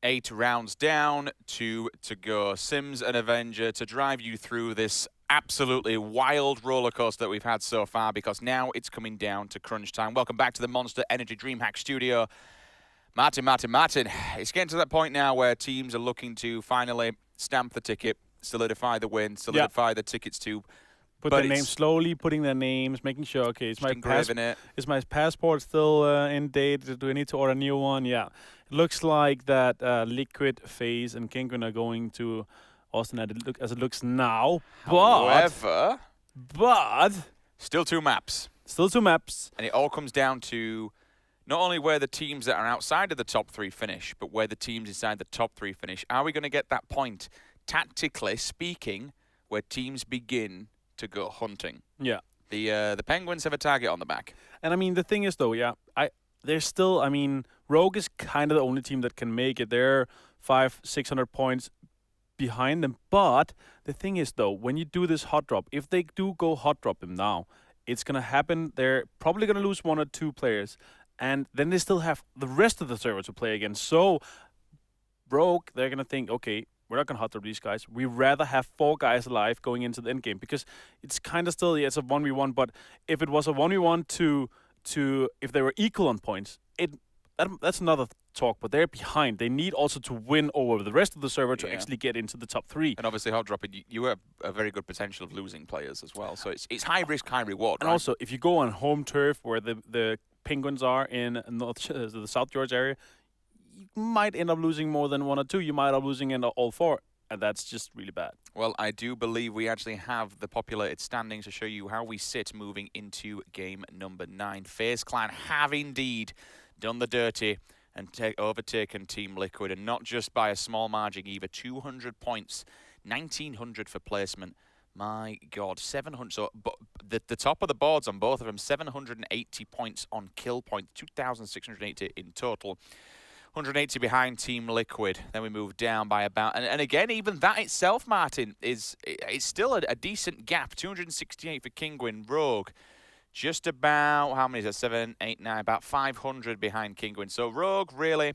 8 rounds down, 2 to go. Sims and Avenger to drive you through this absolutely wild roller coaster that we've had so far, because now it's coming down to crunch time. Welcome back to the Monster Energy DreamHack studio. Martin. It's getting to that point now where teams are looking to finally stamp the ticket, solidify the win, solidify the tickets to... Put their names slowly, putting their names, making sure, okay, is my passport still in date? Do I need to order a new one? Yeah. It looks like that Liquid, FaZe, and Kinguin are going to Austin as it looks now. However... But... Still 2 maps. Still 2 maps. And it all comes down to not only where the teams that are outside of the top 3 finish, but where the teams inside the top 3 finish. Are we going to get that point, tactically speaking, where teams begin to go hunting? Yeah. The Penguins have a target on the back. And I mean, the thing is, though, they're still, I mean, Rogue is kind of the only team that can make it. They're 500-600 points behind them. But the thing is, though, when you do this hot drop, if they do go hot drop them now, it's going to happen. They're probably going to lose 1 or 2 players. And then they still have the rest of the server to play against. So, Rogue, they're going to think, okay, we're not going to hot drop these guys. We'd rather have 4 guys alive going into the end game, because it's kind of still, it's a 1v1, but if it was a 1v1 to if they were equal on points, that's another talk, but they're behind. They need also to win over the rest of the server to actually get into the top 3. And obviously hot dropping, you have a very good potential of losing players as well. So it's high risk, high reward. And also, if you go on home turf where the Penguins are in the South George area, you might end up losing more than 1 or 2. You might end up losing in all 4, and that's just really bad. Well, I do believe we actually have the populated standings to show you how we sit moving into game number 9. FaZe Clan have indeed done the dirty and overtaken Team Liquid, and not just by a small margin either. 200 points, 1,900 for placement. My God, 700. So the top of the boards on both of them, 780 points on kill point, 2,680 in total. 180 behind Team Liquid. Then we move down by about, and again, even that itself, Martin, it's still a decent gap. 268 for Kinguin. Rogue, just about, how many is that? 7, 8, 9, about 500 behind Kinguin. So Rogue, really,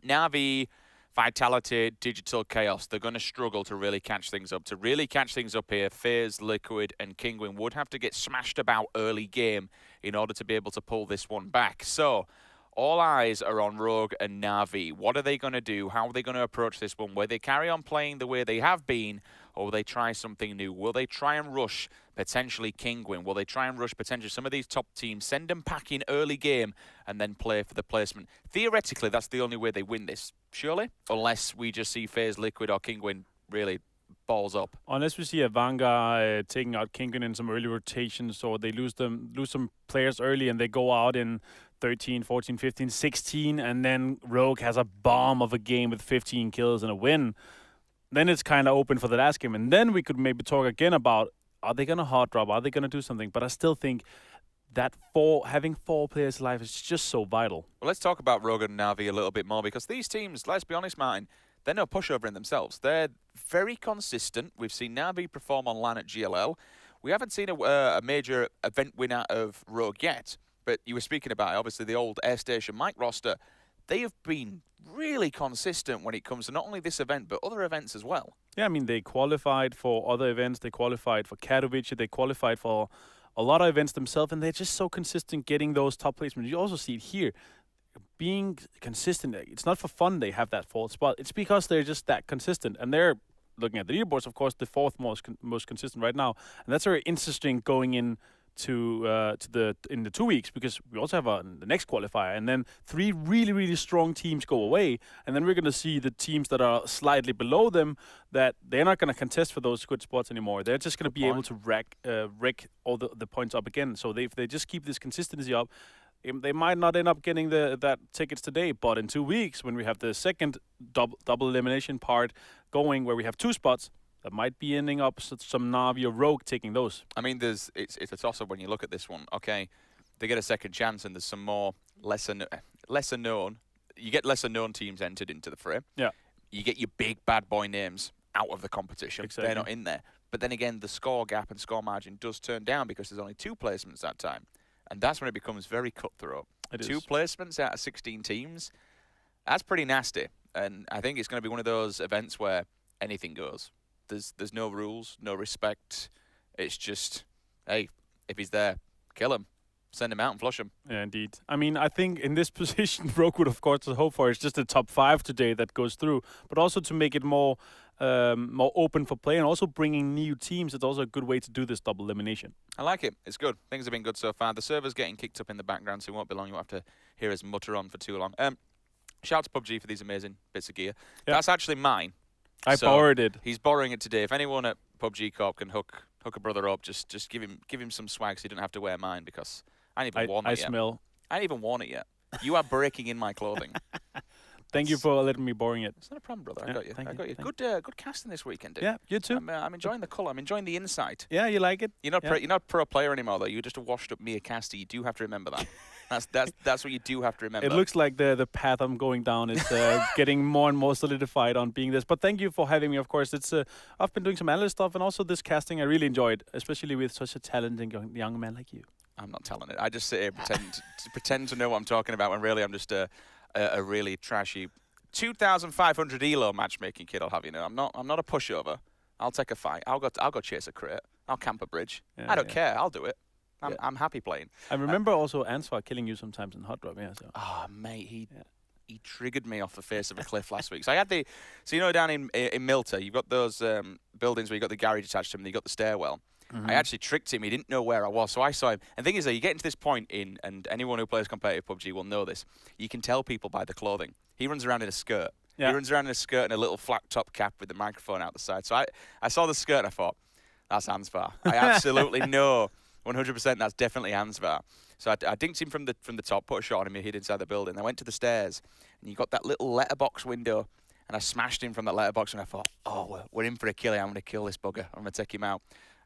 Na'Vi, Vitality, Digital Chaos, they're going to struggle to really catch things up. To really catch things up here, FaZe, Liquid, and Kinguin would have to get smashed about early game in order to be able to pull this one back. So all eyes are on Rogue and Na'Vi. What are they going to do? How are they going to approach this one? Will they carry on playing the way they have been, or will they try something new? Will they try and rush potentially Kinguin? Will they try and rush potentially some of these top teams, send them packing early game, and then play for the placement? Theoretically, that's the only way they win this, surely? Unless we just see FaZe, Liquid, or Kinguin really balls up. Unless we see a Vanga taking out Kinguin in some early rotations, or they lose some players early and they go out in 13, 14, 15, 16, and then Rogue has a bomb of a game with 15 kills and a win, then it's kind of open for the last game. And then we could maybe talk again about, are they going to hot drop? Are they going to do something? But I still think that having 4 players alive is just so vital. Well, let's talk about Rogue and Na'Vi a little bit more, because these teams, let's be honest, Martin, they're no pushover in themselves. They're very consistent. We've seen Na'Vi perform on LAN at GLL. We haven't seen a major event winner of Rogue yet. But you were speaking about, obviously, the old Air Station Mike roster. They have been really consistent when it comes to not only this event, but other events as well. Yeah, I mean, they qualified for other events. They qualified for Katowice. They qualified for a lot of events themselves, and they're just so consistent getting those top placements. You also see it here. Being consistent, it's not for fun they have that 4th spot. It's because they're just that consistent. And they're, looking at the leaderboards, of course, the 4th most consistent right now. And that's very interesting going in in the 2 weeks, because we also have the next qualifier, and then 3 really, really strong teams go away, and then we're going to see the teams that are slightly below them, that they're not going to contest for those good spots anymore. They're just going to be able to wreck all the points up again. So if they just keep this consistency up, they might not end up getting that tickets today, but in 2 weeks, when we have the second double elimination part going, where we have 2 spots, that might be ending up some Na'Vi or Rogue taking those. I mean, it's a toss-up when you look at this one. Okay, they get a second chance, and there's some more lesser known. You get lesser known teams entered into the fray. Yeah. You get your big bad boy names out of the competition. Exactly. They're not in there. But then again, the score gap and score margin does turn down, because there's only 2 placements that time. And that's when it becomes very cutthroat. 2 placements out of 16 teams. That's pretty nasty. And I think it's going to be one of those events where anything goes. There's no rules, no respect. It's just, hey, if he's there, kill him. Send him out and flush him. Yeah, indeed. I mean, I think in this position, Rogue would, of course, hope for is just the top 5 today that goes through, but also to make it more open for play and also bringing new teams. It's also a good way to do this double elimination. I like it. It's good. Things have been good so far. The server's getting kicked up in the background, so it won't be long. You won't have to hear us mutter on for too long. Shout out to Pubg for these amazing bits of gear. Yep. That's actually mine. I borrowed it. He's borrowing it today. If anyone at Pubg Corp can hook a brother up, just give him some swag so he doesn't have to wear mine, because I ain't even worn it yet. I ain't even worn it yet. You are breaking in my clothing. Thank you for letting me borrow it. It's not a problem, brother. Yeah, I got you. Good casting this weekend, dude. Yeah, you too. I'm enjoying the colour. I'm enjoying the insight. Yeah, you like it? You're not a pro player anymore, though. You're just a washed up mere caster. You do have to remember that. That's what you do have to remember. It looks like the path I'm going down is getting more and more solidified on being this. But thank you for having me. Of course, it's I've been doing some analyst stuff, and also this casting I really enjoyed, especially with such a talented young man like you. I'm not telling it. I just sit here pretend to know what I'm talking about, when really I'm just a really trashy 2,500 elo matchmaking kid. I'll have you know. I'm not a pushover. I'll take a fight. I'll go chase a crate. I'll camp a bridge. I don't care. I'll do it. I'm happy playing. I remember also Ansvar killing you sometimes in Hot Drop. Yeah. So. Oh mate, he triggered me off the face of a cliff last week. So I had down in Milta, you've got those buildings where you got the garage attached to them, and you got the stairwell. Mm-hmm. I actually tricked him. He didn't know where I was, so I saw him. And the thing is that you get into this point and anyone who plays competitive PUBG will know this. You can tell people by the clothing. He runs around in a skirt. Yeah. He runs around in a skirt and a little flat top cap with the microphone out the side. So I saw the skirt and I thought, that's Ansvar. I absolutely know 100% that's definitely Ansvar. So I dinked him from the top, put a shot on him, he hid inside the building. I went to the stairs and you got that little letterbox window, and I smashed him from that letterbox, and I thought, oh, we're in for a kill. I'm going to kill this bugger. I'm going to take him out.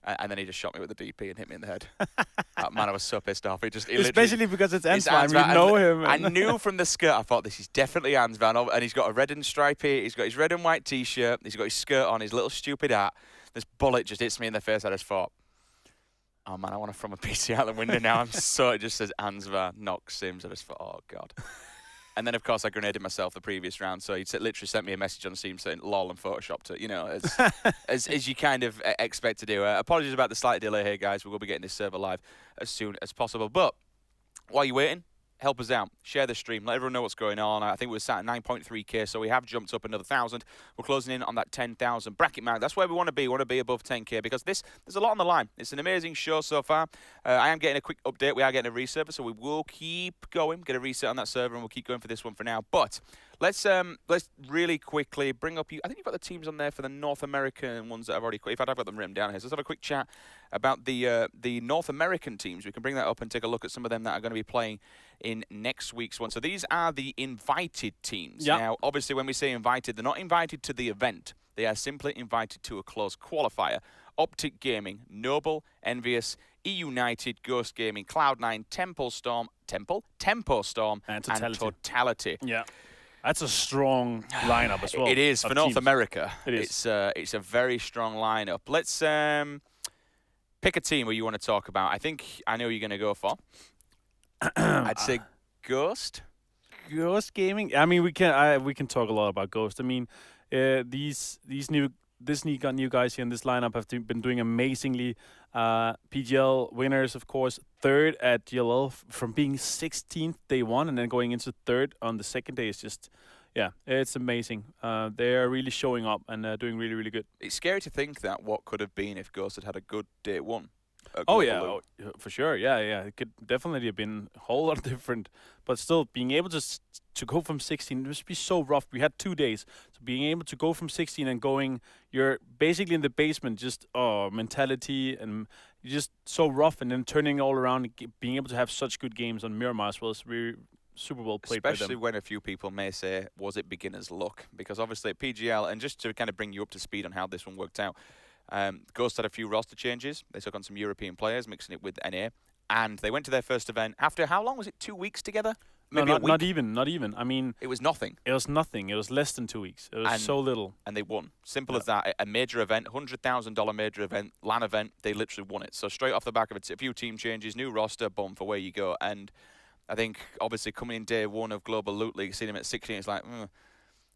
And then he just shot me with the DP and hit me in the head. Man, I was so pissed off. Especially because it's Ansvar. You know him. I knew from the skirt, I thought, this is definitely Ansvar. And he's got a red and stripy, he's got his red and white T-shirt, he's got his skirt on, his little stupid hat. This bullet just hits me in the face. I just thought, oh man, I want to throw a PC out the window now. It just says Ansvar, Nox Sims. I just thought, oh God. And then, of course, I grenaded myself the previous round. So he literally sent me a message on Steam saying, lol, and photoshopped it, you know, as you kind of expect to do. Apologies about the slight delay here, guys. We will be getting this server live as soon as possible. But while you're waiting, help us out. Share the stream. Let everyone know what's going on. I think we're sat at 9.3k, so we have jumped up another 1,000. We're closing in on that 10,000 bracket mark. That's where we want to be. We want to be above 10k because there's a lot on the line. It's an amazing show so far. I am getting a quick update. We are getting a reserver, so we will keep going, get a reset on that server, and we'll keep going for this one for now. But let's really quickly bring up I think you've got the teams on there for the North American ones that I've already. In fact, I've got them written down here. So let's have a quick chat about the North American teams. We can bring that up and take a look at some of them that are going to be playing in next week's one. So these are the invited teams. Yep. Now, obviously, when we say invited, they're not invited to the event. They are simply invited to a closed qualifier. Optic Gaming, Noble, Envious, E-United, Ghost Gaming, Cloud9, Tempo Storm, and Totality. Yeah. That's a strong lineup as well. It is for North America. It is. It's a very strong lineup. Let's pick a team where you want to talk about. I think I know you're going to go for. I'd say Ghost. Ghost Gaming. I mean, we can talk a lot about Ghost. I mean, these new guys here in this lineup have been doing amazingly. PGL winners, of course, third at GLL from being 16th day one and then going into third on the second day is just, yeah, it's amazing. They're really showing up and doing really, really good. It's scary to think that what could have been if Ghost had a good day one. Oh yeah, for sure. Yeah. It could definitely have been a whole lot different, but still being able to go from 16, it must be so rough. We had 2 days, so being able to go from 16 and going, you're basically in the basement, just mentality and you're just so rough, and then turning all around, and being able to have such good games on Miramar as well is really super well played by them. Especially when a few people may say, was it beginner's luck? Because obviously at PGL, and just to kind of bring you up to speed on how this one worked out, Ghost had a few roster changes. They took on some European players, mixing it with NA, and they went to their first event after how long was it? 2 weeks together? Maybe a week? Not even. I mean, it was nothing. It was nothing. It was less than 2 weeks. It was so little. And they won. Simple as that. A major event, $100,000 major event, LAN event. They literally won it. So straight off the back of it, a few team changes, new roster, boom, for where you go. And I think obviously coming in day one of Global Loot League, seeing him at 16, it's like,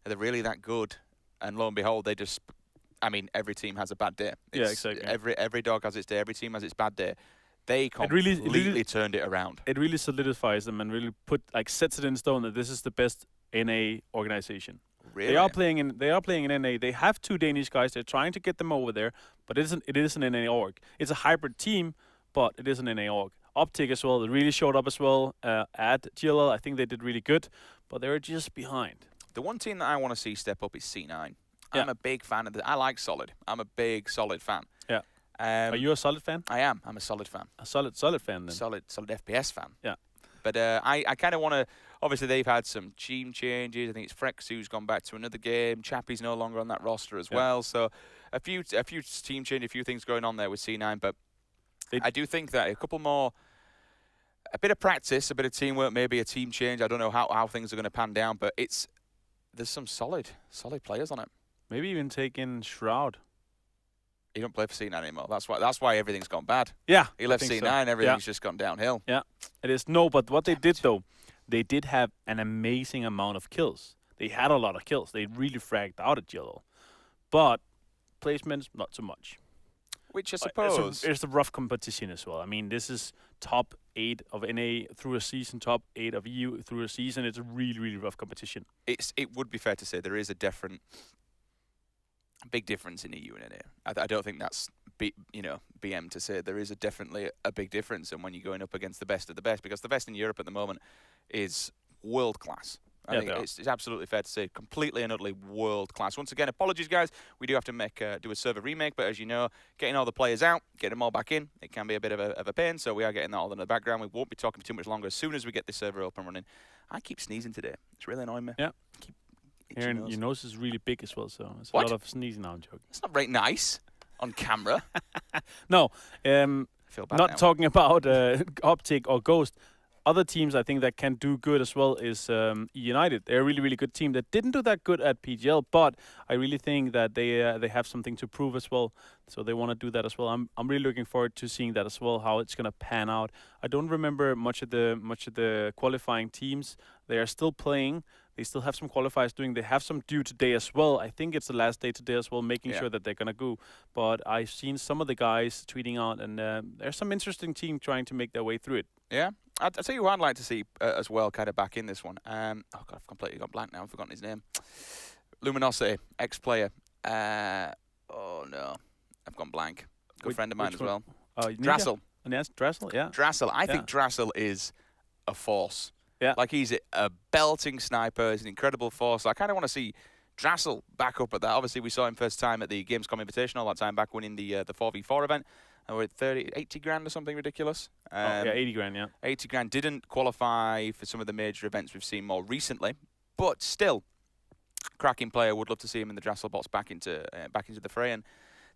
Are they really that good? And lo and behold, they just, I mean, every team has a bad day. Yeah, exactly. Every dog has its day. Every team has its bad day. They It completely turned it around. It really solidifies them and really sets it in stone that this is the best NA organization. Really? They are playing in NA. They have 2 Danish guys. They're trying to get them over there, but it is an NA org. It's a hybrid team, but it is an NA org. Optic as well. They really showed up as well at GLL. I think they did really good, but they're just behind. The one team that I want to see step up is C9. Yeah. I'm a big fan of I like Solid. I'm a big Solid fan. Yeah. Are you a Solid fan? I am. I'm a Solid fan. A solid fan then. Solid FPS fan. Yeah. But I kind of want to. Obviously, they've had some team changes. I think it's Frex who's gone back to another game. Chappie's no longer on that roster as well. So a few team changes, a few things going on there with C9. But I do think that a couple more, a bit of practice, a bit of teamwork, maybe a team change. I don't know how things are going to pan down, but there's some solid players on it. Maybe even take in Shroud. He don't play for C9 anymore. That's why everything's gone bad. Yeah. He left C9, so. everything's just gone downhill. Yeah. It is. No, but what they did though, they did have an amazing amount of kills. They had a lot of kills. They really fragged out at GLL. But placements, not so much. Which I suppose it's a rough competition as well. I mean, this is top 8 of NA through a season, top 8 of EU through a season. It's a really, really rough competition. It would be fair to say there is a big difference in EU and NA. I don't think that's BM to say there is definitely a big difference, and when you're going up against the best of the best, because the best in Europe at the moment is world class. I think it's absolutely fair to say completely and utterly world class. Once again, apologies guys, we do have to do a server remake, but as you know, getting all the players out, getting them all back in, it can be a bit of a pain, so we are getting that all in the background. We won't be talking too much longer. As soon as we get this server up and running, I keep sneezing today. It's really annoying me. Yeah. Your nose is really big as well, so it's a lot of sneezing now. I'm joking. It's not very nice on camera. No, feel bad not now. talking about Optic or Ghost. Other teams I think that can do good as well is United. They're a really, really good team that didn't do that good at PGL, but I really think that they have something to prove as well. So they want to do that as well. I'm really looking forward to seeing that as well, how it's gonna pan out. I don't remember much of the qualifying teams. They are still playing. They still have some qualifiers doing. They have some due today as well. I think it's the last day today as well, making sure that they're going to go. But I've seen some of the guys tweeting out, and there's some interesting team trying to make their way through it. Yeah. I'll tell you who I'd like to see as well, kind of back in this one. Oh, God, I've completely gone blank now. I've forgotten his name. Luminosity, ex-player. Oh, no. I've gone blank. Good friend of mine as well. Drassel. Yes, Drassel, yeah. Drassel. I think Drassel is a force. Yeah. Like, he's a belting sniper. He's an incredible force. I kind of want to see Drassel back up at that. Obviously, we saw him first time at the Gamescom Invitational, that time back winning the 4v4 event. And we're at 80 grand or something ridiculous. 80 grand, yeah. 80 grand. Didn't qualify for some of the major events we've seen more recently. But still, cracking player. Would love to see him in the Drassel box back into the fray. And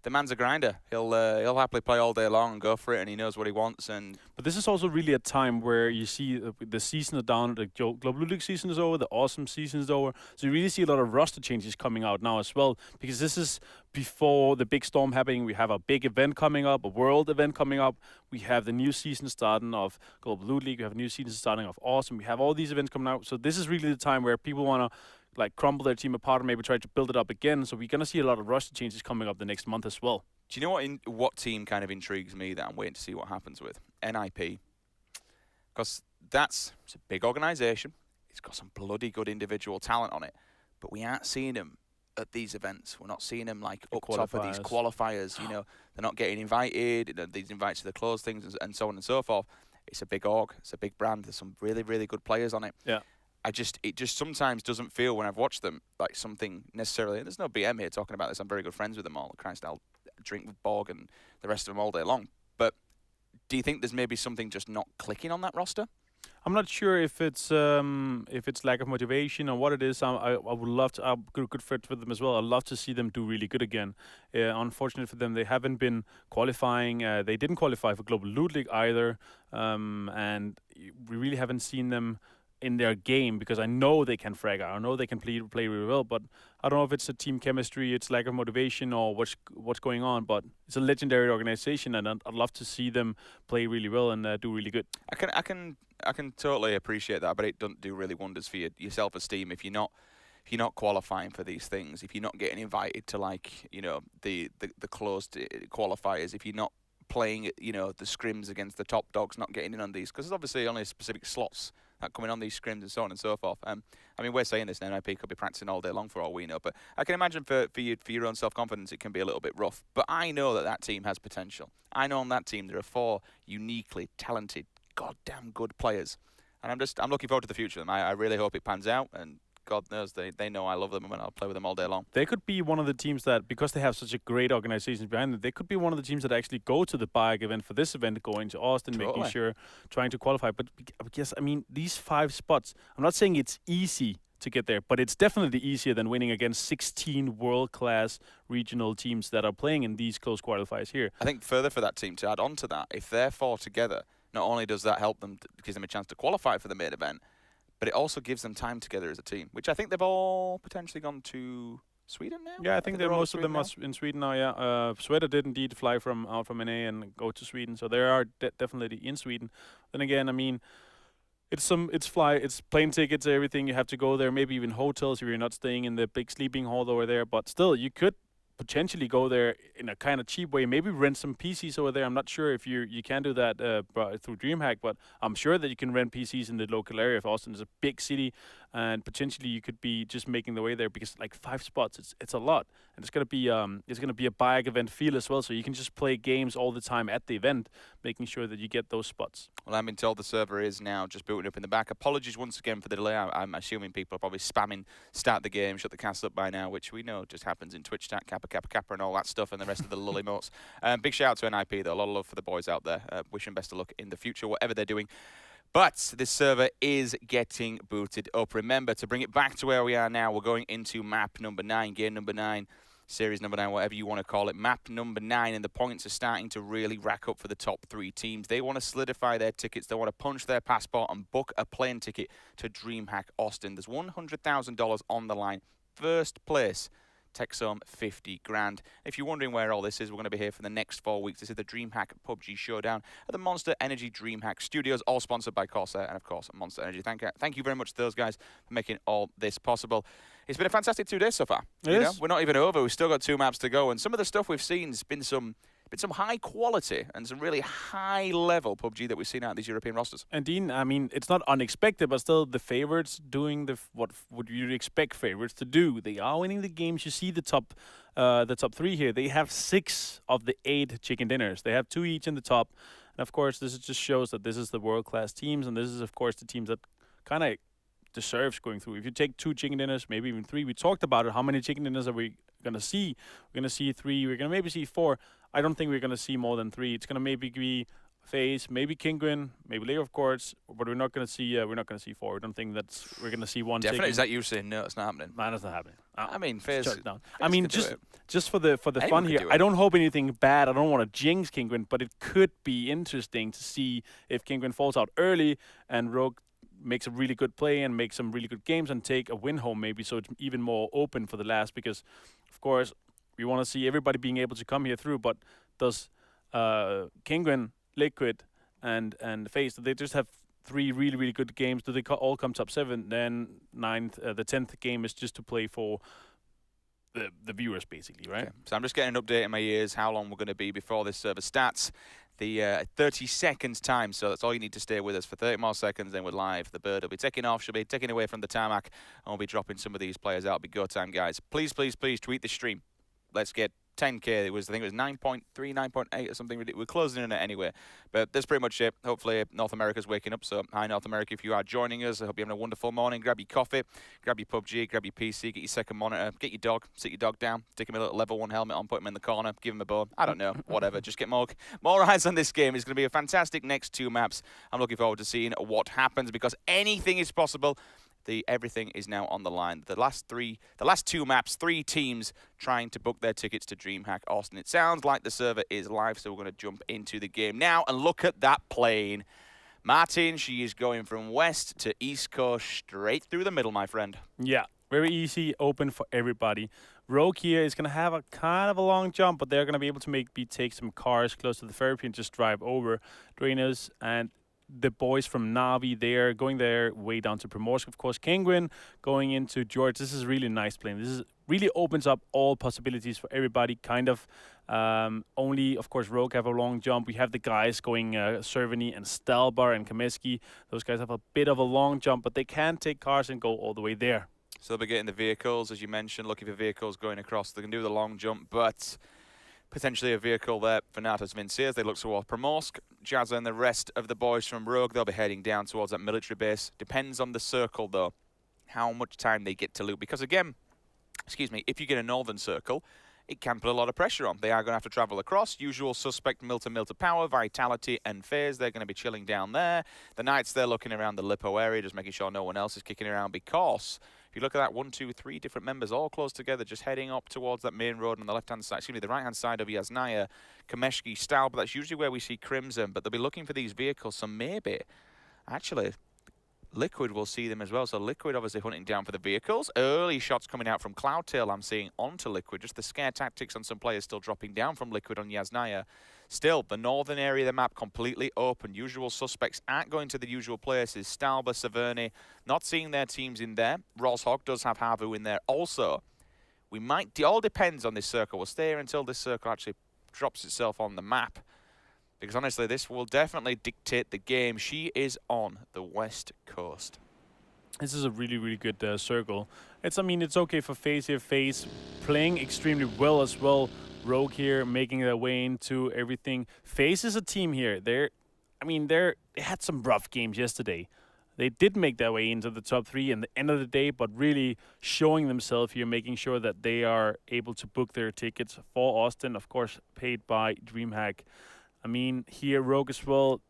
the man's a grinder. He'll happily play all day long and go for it, and he knows what he wants. But this is also really a time where you see the season is down, the Global League season is over, the Awesome season is over. So you really see a lot of roster changes coming out now as well, because this is before the big storm happening. We have a big event coming up, a world event coming up. We have the new season starting of Global League. We have a new season starting of Awesome. We have all these events coming out. So this is really the time where people want to crumble their team apart and maybe try to build it up again. So we're going to see a lot of roster changes coming up the next month as well. Do you know what team kind of intrigues me that I'm waiting to see what happens with? NIP. Because it's a big organisation. It's got some bloody good individual talent on it. But we aren't seeing them at these events. We're not seeing them up top of these qualifiers. You know, they're not getting invited. These invites to the closed things and so on and so forth. It's a big org. It's a big brand. There's some really, really good players on it. Yeah. It just sometimes doesn't feel when I've watched them like something necessarily. There's no BM here talking about this. I'm very good friends with them all. Christ, I'll drink with Borg and the rest of them all day long. But do you think there's maybe something just not clicking on that roster? I'm not sure if it's lack of motivation or what it is. I would love to. I'm good friends with them as well. I'd love to see them do really good again. Unfortunately for them, they haven't been qualifying. They didn't qualify for Global Loot League either, and we really haven't seen them in their game, because I know they can frag out. I know they can play really well, but I don't know if it's a team chemistry, it's lack of motivation, or what's going on. But it's a legendary organization, and I'd love to see them play really well and do really good. I can totally appreciate that, but it doesn't do really wonders for your self-esteem if you're not if you're not qualifying for these things, if you're not getting invited to like, you know, the closed qualifiers, if you're not playing, you know, the scrims against the top dogs, not getting in on these, because there's obviously only specific slots that come in on these scrims and so on and so forth. I mean, we're saying this now, NIP could be practicing all day long for all we know, but I can imagine for your own self-confidence, it can be a little bit rough. But I know that team has potential. I know on that team there are 4 uniquely talented, goddamn good players. And I'm looking forward to the future of them. I really hope it pans out, and God knows they know I love them and I'll play with them all day long. They could be one of the teams that, because they have such a great organization behind them, they could be one of the teams that actually go to the Pubg event for this event, going to Austin, making sure, trying to qualify. But yes, I mean, these 5 spots, I'm not saying it's easy to get there, but it's definitely easier than winning against 16 world-class regional teams that are playing in these close qualifiers here. I think further for that team to add on to that, if they're 4 together, not only does that help them, gives them a chance to qualify for the main event, but it also gives them time together as a team, which I think they've all potentially gone to Sweden now. Yeah, I think that most of them are in Sweden now. Yeah, Sweden did indeed fly out from NA and go to Sweden, so they are definitely in Sweden. Then again, I mean, it's plane tickets, everything. You have to go there, maybe even hotels if you're not staying in the big sleeping hall over there. But still, you could potentially go there in a kind of cheap way, maybe rent some PCs over there. I'm not sure if you can do that through DreamHack, but I'm sure that you can rent PCs in the local area. If Austin is a big city, and potentially you could be just making the way there, because like 5 spots, it's a lot, and it's gonna be a Pubg event feel as well. So you can just play games all the time at the event, making sure that you get those spots. Well, I've been told the server is now just booting up in the back. Apologies once again for the delay. I'm assuming people are probably spamming start the game, shut the cast up by now, which we know just happens in Twitch chat, Kappa, and all that stuff, and the rest of the lully motes. Big shout out to NIP, though. A lot of love for the boys out there. Wish them best of luck in the future, whatever they're doing. But this server is getting booted up. Remember, to bring it back to where we are now, we're going into map number 9, game number 9, series number 9, whatever you want to call it. Map number 9, and the points are starting to really rack up for the top 3 teams. They want to solidify their tickets. They want to punch their passport and book a plane ticket to DreamHack Austin. There's $100,000 on the line. First place takes home 50 grand. If you're wondering where all this is, we're going to be here for the next 4 weeks. This is the DreamHack Pubg Showdown at the Monster Energy DreamHack Studios, all sponsored by Corsair and, of course, Monster Energy. Thank you very much to those guys for making all this possible. It's been a fantastic 2 days so far. We're not even over. We've still got 2 maps to go, and some of the stuff we've seen has been some high quality and some really high level PUBG that we've seen out of these European rosters. And Dean, I mean, it's not unexpected, but still the favorites doing what would you expect favorites to do. They are winning the games. You see the top 3 here. They have 6 of the 8 chicken dinners. They have 2 each in the top. And of course, this just shows that this is the world-class teams, and this is, of course, the teams that kind of deserves going through. If you take 2 chicken dinners, maybe even 3, we talked about it. How many chicken dinners are we going to see? We're going to see 3. We're going to maybe see 4. I don't think we're going to see more than 3. It's going to maybe be FaZe, maybe Kingwin, maybe Leo, of course, but we're not going to see 4. We don't think we're going to see 1 Definitely. chicken. Is that you saying no, it's not happening? No, that's not happening. I mean, FaZe down. I mean, just for the Anyone fun here, do I don't hope anything bad. I don't want to jinx Kingwin, but it could be interesting to see if Kingwin falls out early and Rogue makes a really good play and makes some really good games and take a win home maybe, so it's even more open for the last, because, of course, we want to see everybody being able to come here through, but does Kingwin, Liquid, and FaZe, they just have 3 really, really good games? Do they all come top 7? Then 9th, the 10th game is just to play for the viewers, basically, right? Okay. So I'm just getting an update in my ears how long we're going to be before this server starts. The 30 seconds time, so that's all you need to stay with us for 30 more seconds, then we're live. The bird will be taking off, she'll be taking away from the tarmac, and we'll be dropping some of these players out. It'll be go time, guys. Please, please, please tweet the stream. Let's get 10K. I think it was 9.3, 9.8 or something. We're closing in it anyway. But that's pretty much it. Hopefully North America's waking up. So hi North America, if you are joining us, I hope you're having a wonderful morning. Grab your coffee, grab your PUBG, grab your PC, get your second monitor, get your dog, sit your dog down, stick him a little level 1 helmet on, put him in the corner, give him a bow. I don't know, whatever. Just get more eyes on this game. It's going to be a fantastic next 2 maps. I'm looking forward to seeing what happens, because anything is possible. Everything is now on the line. The last 2 maps, 3 teams trying to book their tickets to DreamHack Austin. It sounds like the server is live, so we're going to jump into the game now. And look at that plane. Martin, she is going from west to east coast, straight through the middle, my friend. Yeah, very easy, open for everybody. Rogue here is going to have a kind of a long jump, but they're going to be able to take some cars close to the ferry and just drive over Drainers. And the boys from Navi, they're going their way down to Primorsk. Of course, Penguin going into George. This is really nice playing. This is really opens up all possibilities for everybody, kind of. Only, of course, Rogue have a long jump. We have the guys going Cerveny and Stalbar and Kameski. Those guys have a bit of a long jump, but they can take cars and go all the way there. So they'll be getting the vehicles, as you mentioned, looking for vehicles going across. They can do the long jump, but potentially a vehicle there for Natas Vinciers. They look towards Primorsk. Jazza and the rest of the boys from Rogue, they'll be heading down towards that military base. Depends on the circle, though, how much time they get to loot. Because, again, excuse me, if you get a northern circle, it can put a lot of pressure on. They are going to have to travel across. Usual suspect, Milta Power, Vitality, and FaZe. They're going to be chilling down there. The Knights, they're looking around the Lippo area, just making sure no one else is kicking around, because if you look at that, 1, 2, 3 different members all close together, just heading up towards that main road on the left-hand side, excuse me, the right-hand side of Yasnaya, Kameshki, Stal, but that's usually where we see Crimson, but they'll be looking for these vehicles, so maybe, actually, Liquid will see them as well. So Liquid obviously hunting down for the vehicles. Early shots coming out from Cloudtail, I'm seeing, onto Liquid. Just the scare tactics on some players still dropping down from Liquid on Yasnaya. Still, the northern area of the map completely open. Usual suspects aren't going to the usual places. Stalba, Severny, not seeing their teams in there. Roshog does have Havu in there also. We might, it all depends on this circle. We'll stay here until this circle actually drops itself on the map. Because honestly, this will definitely dictate the game. She is on the west coast. This is a really, really good circle. I mean, it's okay for FaZe here. FaZe playing extremely well as well. Rogue here making their way into everything. FaZe is a team here. They had some rough games yesterday. They did make their way into the top 3 in the end of the day, but really showing themselves here, making sure that they are able to book their tickets for Austin, of course, paid by DreamHack. I mean, here, Rogue as well.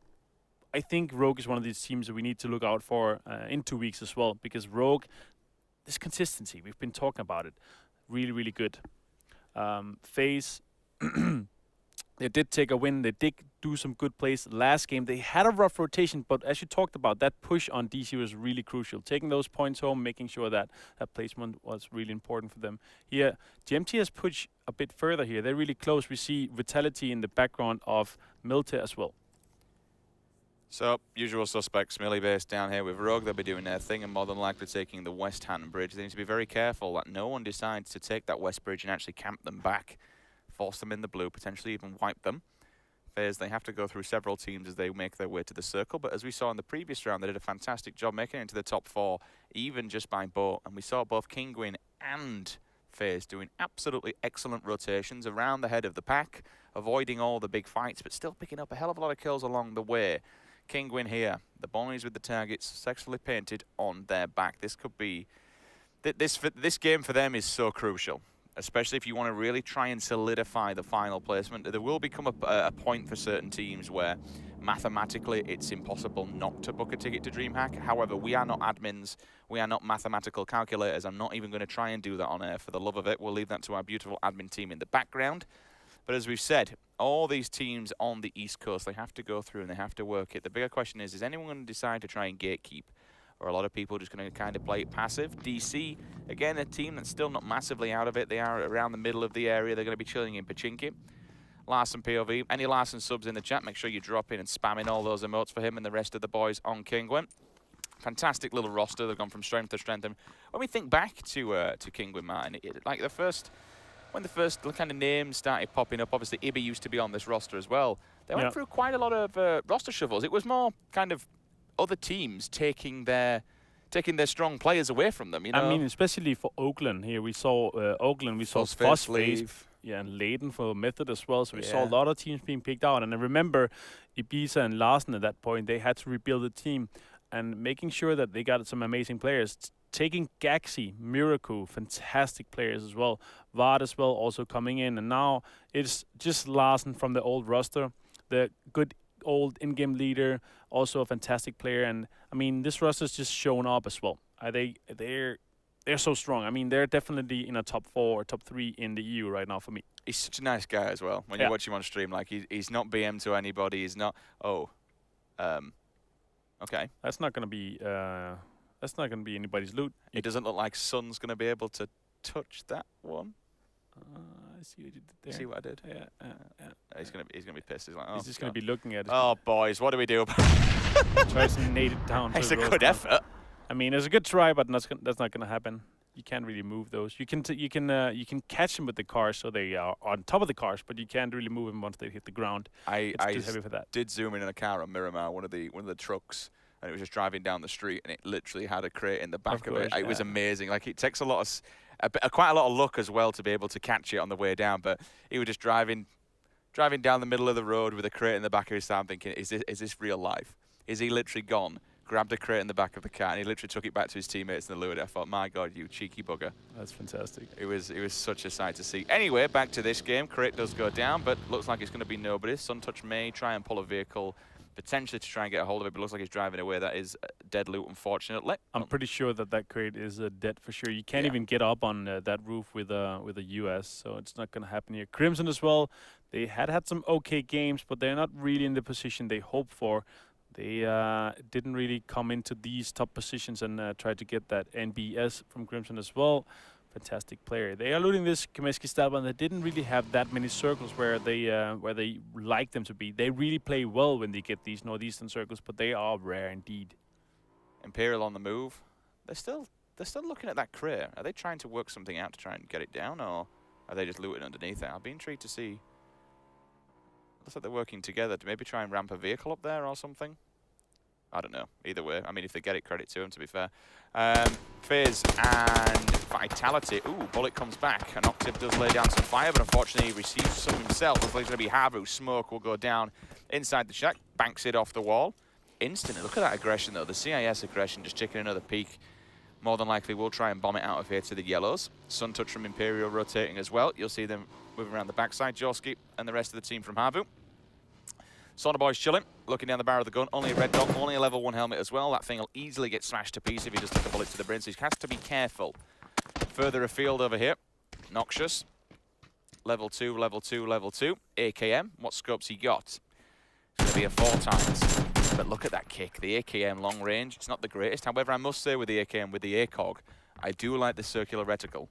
I think Rogue is one of these teams that we need to look out for in 2 weeks as well, because Rogue, this consistency, we've been talking about it, really, really good. FaZe, they did take a win. They did do some good plays last game. They had a rough rotation, but as you talked about, that push on DC was really crucial. Taking those points home, making sure that that placement was really important for them. Here, GMT has pushed a bit further here. They're really close. We see Vitality in the background of Milta as well. So, usual suspects, Millie base down here with Rogue. They'll be doing their thing and more than likely taking the West Hand Bridge. They need to be very careful that no one decides to take that West Bridge and actually camp them back. Force them in the blue, potentially even wipe them. FaZe, they have to go through several teams as they make their way to the circle, but as we saw in the previous round, they did a fantastic job making it into the top 4, even just by boat. And we saw both Kinguin and FaZe doing absolutely excellent rotations around the head of the pack, avoiding all the big fights, but still picking up a hell of a lot of kills along the way. Kinguin here, the boys with the targets sexually painted on their back. This could be, this game for them is so crucial, especially if you want to really try and solidify the final placement. There will become a point for certain teams where mathematically it's impossible not to book a ticket to DreamHack. However, we are not admins, we are not mathematical calculators. I'm not even going to try and do that on air for the love of it. We'll leave that to our beautiful admin team in the background. But as we've said, all these teams on the East Coast, they have to go through and they have to work it. The bigger question is anyone going to decide to try and gatekeep? Or a lot of people just going to kind of play it passive? DC, again, a team that's still not massively out of it. They are around the middle of the area. They're going to be chilling in Pachinki. Larson POV. Any Larson subs in the chat, make sure you drop in and spam in all those emotes for him and the rest of the boys on Kinguin. Fantastic little roster. They've gone from strength to strength. And when we think back to Kinguin, Martin, like when the first kind of names started popping up, obviously Ibi used to be on this roster as well. They went through quite a lot of roster shuffles. It was more kind of other teams taking their strong players away from them, you know? I mean, especially for Oakland here, we saw Oakland, we saw Phosphate, and Leyden for Method as well. So we saw a lot of teams being picked out. And I remember Ibiza and Larsen at that point, they had to rebuild the team and making sure that they got some amazing players. Taking Gaxi, Miracle, fantastic players as well. Vard as well also coming in. And now it's just Larsen from the old roster, the good old in-game leader, also a fantastic player. And I mean, this roster's just shown up as well. They're so strong. I mean, they're definitely in a top 4 or top 3 in the EU right now for me. He's such a nice guy as well. When you watch him on stream, like he's not BM to anybody. He's not. Okay. That's not gonna be. That's not gonna be anybody's loot. It doesn't look like Sun's gonna be able to touch that one. I see what you did there. See what I did? Yeah. He's gonna be pissed. He's like, He's just gonna be looking at it. Oh boys, what do we do about Tries to nade it down. It's so a it rolls good down. effort. I mean, it's a good try, but that's not going to happen. You can't really move those. You can catch them with the cars, so they are on top of the cars, but you can't really move them once they hit the ground. It's too heavy for that. Did zoom in on a car on Miramar, one of the trucks, and it was just driving down the street, and it literally had a crate in the back of it. It was amazing. Like, it takes a lot of quite a lot of luck as well to be able to catch it on the way down. But he was just driving down the middle of the road with a crate in the back of his car. I'm thinking, is this real life? Is he literally gone? Grabbed a crate in the back of the car, and he literally took it back to his teammates in the Luid. I thought, my God, you cheeky bugger. That's fantastic. It was such a sight to see. Anyway, back to this game. Crate does go down, but looks like it's going to be nobody. Suntouch may try and pull a vehicle, potentially to try and get a hold of it, but looks like he's driving away. That is dead loot, unfortunately. I'm pretty sure that crate is dead for sure. You can't even get up on that roof with a US, so it's not going to happen here. Crimson as well. They had some okay games, but they're not really in the position they hoped for. They didn't really come into these top positions and try to get that NBS from Crimson as well. Fantastic player. They are looting this Kameski style, and they didn't really have that many circles where they like them to be. They really play well when they get these northeastern circles, but they are rare indeed. Imperial on the move. They're still looking at that crate. Are they trying to work something out to try and get it down, or are they just looting underneath it? I'll be intrigued to see. Looks like they're working together to maybe try and ramp a vehicle up there or something. I don't know. Either way, I mean, if they get it, credit to them, to be fair. Fizz and Vitality. Ooh, Bullet comes back. And Octave does lay down some fire, but unfortunately he receives some himself. Looks like it's going to be Havu. Smoke will go down inside the shack. Banks it off the wall. Instantly. Look at that aggression, though. The CIS aggression just taking another peek. More than likely, we'll try and bomb it out of here to the yellows. Suntouch from Imperial rotating as well. You'll see them moving around the backside. Jorski and the rest of the team from Havu. Sauna Boy's chilling, looking down the barrel of the gun. Only a red dot, only a level 1 helmet as well. That thing will easily get smashed to pieces if he just took a bullet to the brain, so he has to be careful. Further afield over here, Noxious. Level 2, level 2, level 2. AKM, what scopes he got? It's going to be a 4 times. But look at that kick, the AKM long range. It's not the greatest. However, I must say with the AKM, with the ACOG, I do like the circular reticle.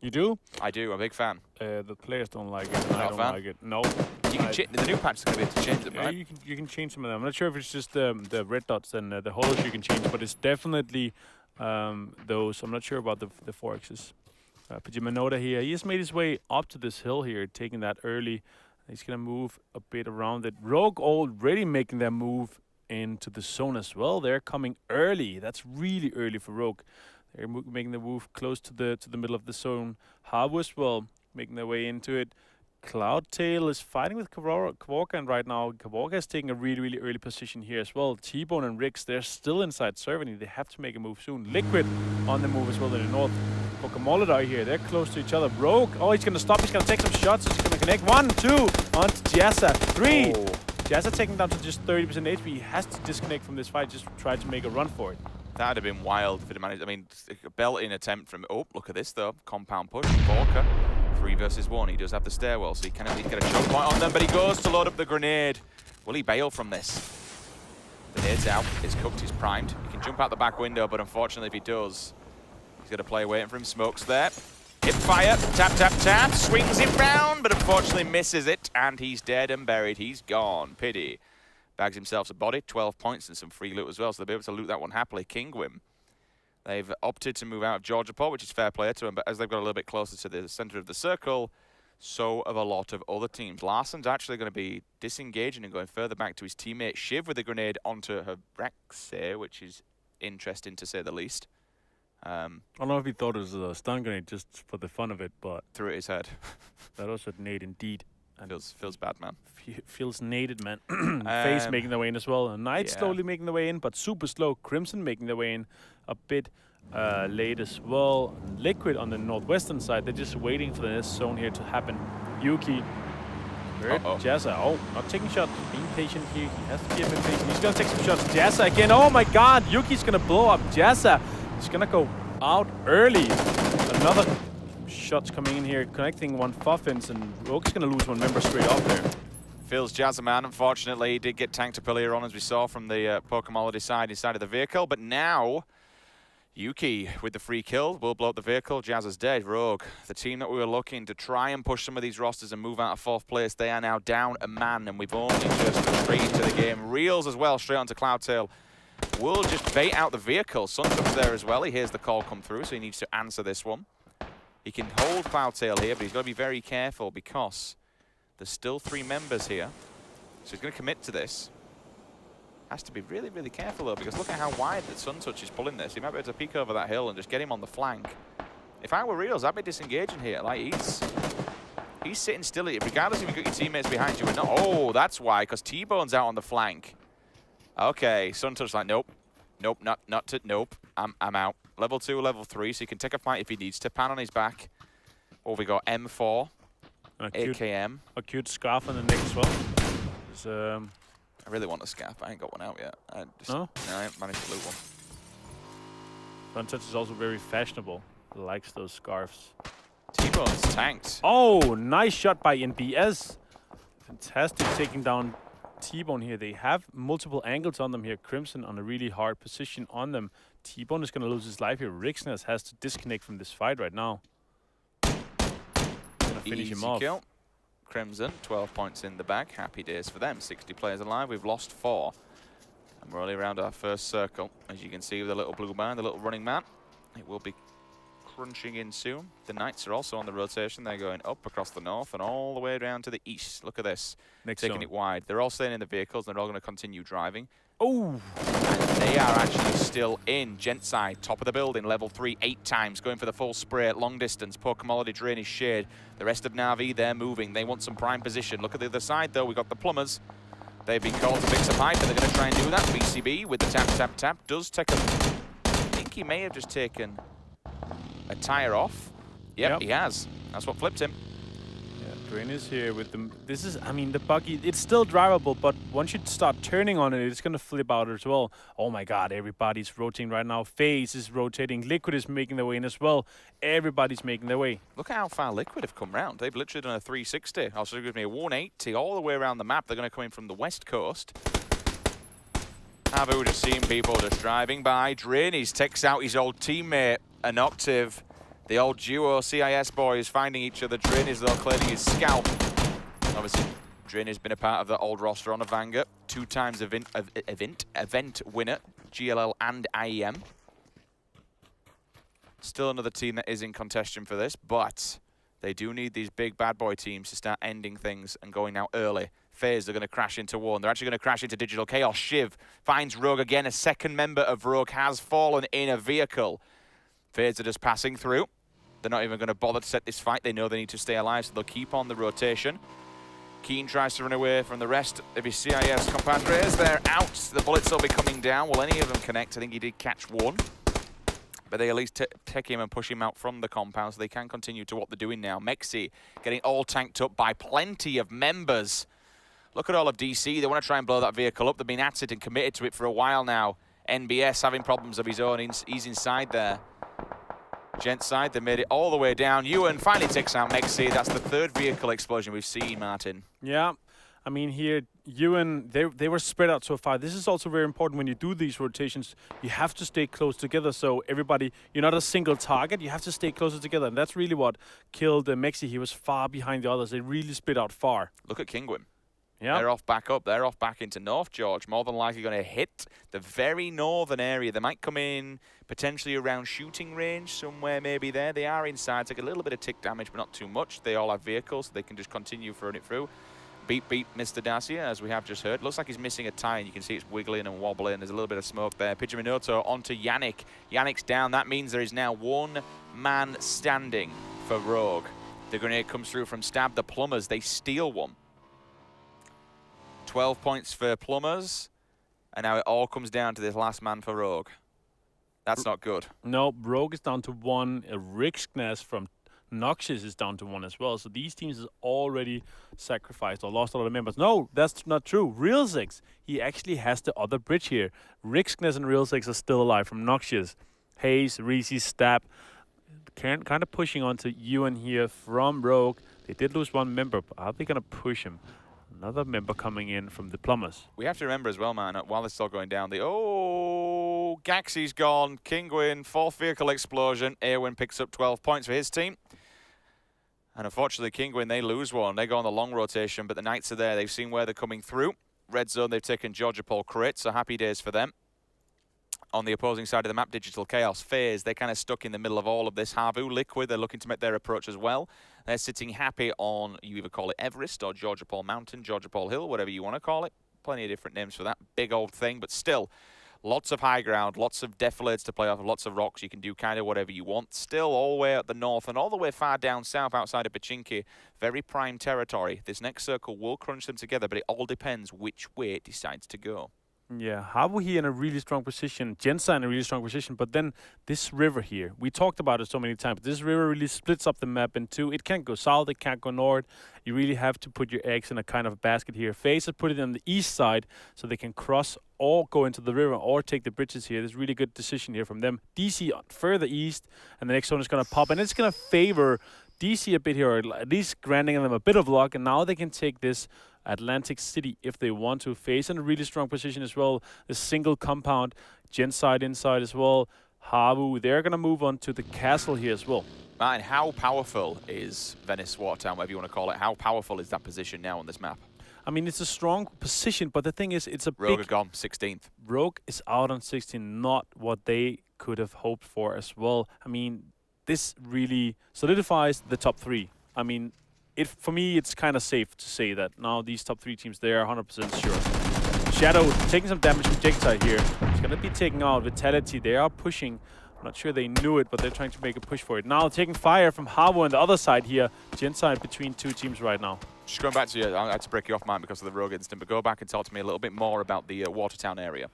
You do? I do, I'm a big fan. The players don't like it. I don't like it. No. You can the new patch is going to be able to change them, right? You can change some of them. I'm not sure if it's just the red dots and the holos you can change, but it's definitely those. I'm not sure about the 4Xs. Pajimanoda here, he has made his way up to this hill here, taking that early. He's going to move a bit around it. Rogue already making their move into the zone as well. They're coming early. That's really early for Rogue. They're making the move close to the middle of the zone. Havu as well, making their way into it. Cloudtail is fighting with Kavorkan right now. Kavorka is taking a really, really early position here as well. T-Bone and Rix, they're still inside Servany. They have to make a move soon. Liquid on the move as well in the north. Pokamolidar here, they're close to each other. Rogue, oh, he's going to stop. He's going to take some shots. He's going to connect. 1, 2, on to Jazza. 3. Oh. Jazza taking down to just 30% HP. He has to disconnect from this fight, just try to make a run for it. That would have been wild if it had managed. I mean, a belting attempt from... Oh, look at this, though. Compound push. Borka. 3 versus 1. He does have the stairwell, so he can at least get a choke point on them, but he goes to load up the grenade. Will he bail from this? The nade's out. It's cooked. He's primed. He can jump out the back window, but unfortunately, if he does, he's going to play waiting for him. Smoke's there. Hip fire. Tap, tap, tap. Swings it round, but unfortunately misses it, and he's dead and buried. He's gone. Pity. Bags himself a body, 12 points and some free loot as well, so they'll be able to loot that one happily. Kingwim, they've opted to move out of Georgiaport, which is fair play to them, but as they've got a little bit closer to the center of the circle, so have a lot of other teams. Larsen's actually going to be disengaging and going further back to his teammate Shiv with a grenade onto her Brexe, which is interesting to say the least. I don't know if he thought it was a stun grenade just for the fun of it, but... Threw at his head. That was a nade indeed. And feels bad, man. Feels naded, man. FaZe making their way in as well. Knight slowly making their way in, but super slow. Crimson making their way in a bit late as well. Liquid on the northwestern side. They're just waiting for the next zone here to happen. Yuki. Jazza. Oh, not taking shots. Being patient here. He has to be a bit patient. He's going to take some shots. Jazza again. Oh my god. Yuki's going to blow up Jazza. He's going to go out early. Another... shots coming in here, connecting one Fuffins, and Rogue's going to lose one member straight off there. Feels Jazzaman, unfortunately, he did get tanked up earlier on, as we saw from the Pokemolody side inside of the vehicle, but now Yuki with the free kill will blow up the vehicle. Jazz is dead. Rogue, the team that we were looking to try and push some of these rosters and move out of 4th place, they are now down a man, and we've only just come straight into the game. Reels as well, straight onto Cloudtail. Will just bait out the vehicle. Suntup's there as well. He hears the call come through, so he needs to answer this one. He can hold Cloudtail here, but he's got to be very careful because there's still 3 members here. So he's going to commit to this. Has to be really, really careful though, because look at how wide that Suntouch is pulling this. He might be able to peek over that hill and just get him on the flank. If I were Reels, I'd be disengaging here. Like, he's sitting still, regardless if you've got your teammates behind you or not. Oh, that's why, because T-Bone's out on the flank. Okay, Suntouch's like, nope. Nope, nope. I'm out. Level 2, level 3, so he can take a fight if he needs to. Pan on his back. Oh, we got M4, AKM. A cute scarf on the neck as well. I really want a scarf. I ain't got one out yet. I haven't managed to loot one. Suntouch is also very fashionable. He likes those scarves. T-Bone's tanked. Oh, nice shot by NBS. Fantastic taking down T-Bone here. They have multiple angles on them here. Crimson on a really hard position on them. T-Bone is going to lose his life here. Rixness has to disconnect from this fight right now. Gonna finish him off. Kill. Crimson, 12 points in the bag. Happy days for them. 60 players alive. We've lost 4. And we're only around our first circle. As you can see with the little blue man, the little running man. It will be crunching in soon. The Knights are also on the rotation. They're going up across the north and all the way down to the east. Look at this. Taking it wide. They're all staying in the vehicles. They're all going to continue driving. Oh! And they are actually still in. Gent side, top of the building, level 3, 8 times. Going for the full spray at long distance. Pokemon Drain is shade. The rest of Na'Vi, they're moving. They want some prime position. Look at the other side, though. We've got the Plumbers. They've been called to fix a pipe, and they're going to try and do that. BCB with the tap, tap, tap. Does take a... I think he may have just taken a tire off. Yep, he has. That's what flipped him. Yeah, Drain is here with them. This is, I mean, the buggy, it's still drivable, but once you start turning on it, it's going to flip out as well. Oh my god, everybody's rotating right now. FaZe is rotating. Liquid is making their way in as well. Everybody's making their way. Look at how far Liquid have come round. They've literally done a 360. Also, excuse me, a 180 all the way around the map. They're going to come in from the west coast. Havu just seeing people just driving by. Drainies takes out his old teammate, an Octave. The old duo CIS boys finding each other. Drainies though clearing his scalp. Obviously, Drainies been a part of the old roster on a Vanguard. 2 times event winner, GLL and IEM. Still another team that is in contention for this, but they do need these big bad boy teams to start ending things and going out early. FaZe, they're going to crash into one. They're actually going to crash into Digital Chaos. Shiv finds Rogue again. A second member of Rogue has fallen in a vehicle. FaZe are just passing through. They're not even going to bother to set this fight. They know they need to stay alive, so they'll keep on the rotation. Keen tries to run away from the rest of his CIS compadres. They're out. The bullets will be coming down. Will any of them connect? I think he did catch one. But they at least take him and push him out from the compound so they can continue to what they're doing now. Mexi getting all tanked up by plenty of members. Look at all of DC. They want to try and blow that vehicle up. They've been at it and committed to it for a while now. NBS having problems of his own. He's inside there. Gent side, they made it all the way down. Ewan finally takes out Mexi. That's the 3rd vehicle explosion we've seen, Martin. Yeah, I mean here, Ewan, they were spread out so far. This is also very important when you do these rotations. You have to stay close together, so everybody, you're not a single target. You have to stay closer together, and that's really what killed Mexi. He was far behind the others. They really split out far. Look at Kingwin. Yeah. They're off back up. They're off back into North George. More than likely going to hit the very northern area. They might come in potentially around shooting range, somewhere maybe there. They are inside. Take a little bit of tick damage, but not too much. They all have vehicles, so they can just continue throwing it through. Beat Mr. Dacia, as we have just heard. Looks like he's missing a tire, and you can see it's wiggling and wobbling. There's a little bit of smoke there. Pidgeminato onto Yannick. Yannick's down. That means there is now 1 man standing for Rogue. The grenade comes through from Stab. The Plumbers, they steal one. 12 points for Plumbers, and now it all comes down to this last man for Rogue. That's not good. No, Rogue is down to 1. Rixness from Noxious is down to 1 as well. So these teams has already sacrificed or lost a lot of members. No, that's not true. Real6, he actually has the other bridge here. Rixness and Real6 are still alive from Noxious. Hayes, Reese, Stab, kind of pushing onto Ewan here from Rogue. They did lose 1 member, but are they going to push him? Another member coming in from the Plumbers. We have to remember as well, man, while this is all going down, Oh, Gaxy's gone. Kingwin, fourth vehicle explosion. Airwin picks up 12 points for his team. And unfortunately, Kingwin, they lose one. They go on the long rotation, but the Knights are there. They've seen where they're coming through. Red zone, they've taken Georgia Paul crit, so happy days for them. On the opposing side of the map, Digital Chaos, FaZe, they're kind of stuck in the middle of all of this. Havu, Liquid, they're looking to make their approach as well. They're sitting happy on, you either call it Everest or Georgia Paul Mountain, Georgia Paul Hill, whatever you want to call it. Plenty of different names for that big old thing, but still, lots of high ground, lots of defilades to play off, lots of rocks. You can do kind of whatever you want. Still all the way at the north and all the way far down south outside of Pachinki. Very prime territory. This next circle will crunch them together, but it all depends which way it decides to go. Yeah, Havu here in a really strong position, Jensa in a really strong position, but then this river here, we talked about it so many times. This river really splits up the map in two. It can't go south, it can't go north. You really have to put your eggs in a kind of basket here. FaZe has put it on the east side so they can cross or go into the river or take the bridges here. There's a really good decision here from them. DC further east, and the next one is going to pop, and it's going to favor DC a bit here, or at least granting them a bit of luck, and now they can take this Atlantic City if they want to. FaZe in a really strong position as well. The single compound, Genside inside as well. Havu, they're going to move on to the castle here as well. Man, how powerful is Venice Watertown, whatever you want to call it? How powerful is that position now on this map? I mean, it's a strong position, but the thing is, it's a Rogue big... are gone, 16th. Rogue is out on 16, not what they could have hoped for as well. I mean, this really solidifies the top three. I mean, for me, it's kind of safe to say that now these top three teams, they are 100% sure. Shadow taking some damage from Jigsaw here. He's going to be taking out Vitality. They are pushing. I'm not sure they knew it, but they're trying to make a push for it. Now taking fire from Havu on the other side here. Genside between two teams right now. Just going back to you, I had to break you off, Mike, because of the Rogue incident, but go back and talk to me a little bit more about the Watertown area.